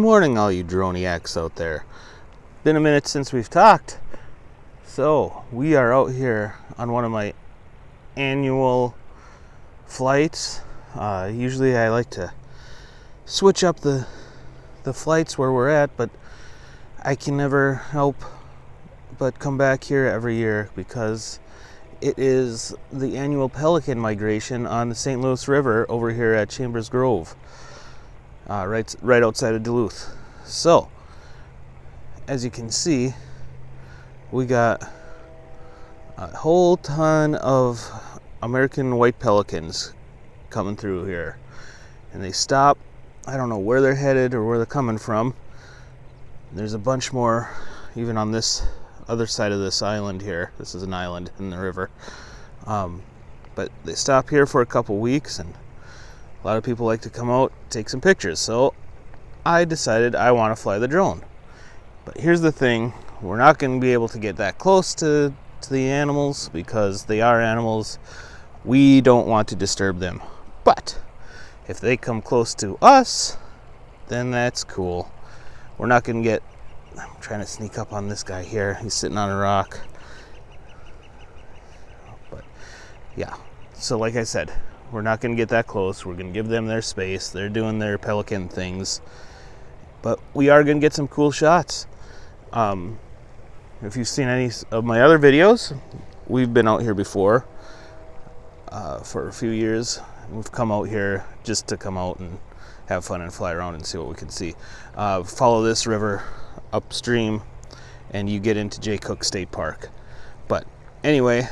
morning, all you droniacs out there. Been a minute since we've talked. So, we are out here on one of my annual flights. Usually I like to switch up the flights where we're at, but I can never help but come back here every year because it is the annual pelican migration on the St. Louis River over here at Chambers Grove. Right outside of Duluth. So, as you can see, we got a whole ton of American White Pelicans coming through here. And they stop. I don't know where they're headed or where they're coming from. There's a bunch more even on this other side of this island here. This is an island in the river. But they stop here for a couple weeks, and a lot of people like to come out, take some pictures. So I decided I want to fly the drone. But here's the thing, we're not going to be able to get that close to the animals because they are animals. We don't want to disturb them. But if they come close to us, then that's cool. We're not going to get... I'm trying to sneak up on this guy here. He's sitting on a rock. But yeah, so like I said, we're not going to get that close. We're going to give them their space. They're doing their pelican things. But we are going to get some cool shots. If you've seen any of my other videos, we've been out here before for a few years. We've come out here just to come out and have fun and fly around and see what we can see. Follow this river upstream and you get into Jay Cooke State Park. But anyway,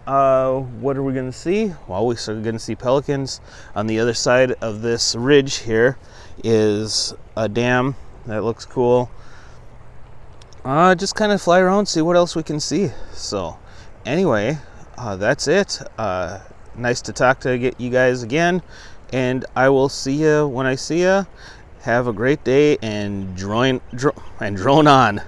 what are we going to see? Well, we're going to see pelicans. On the other side of this ridge here is a dam that looks cool. Just kind of fly around, see what else we can see. So anyway, that's it. Nice to talk to you guys again, and I will see you when I see you. Have a great day and drone on.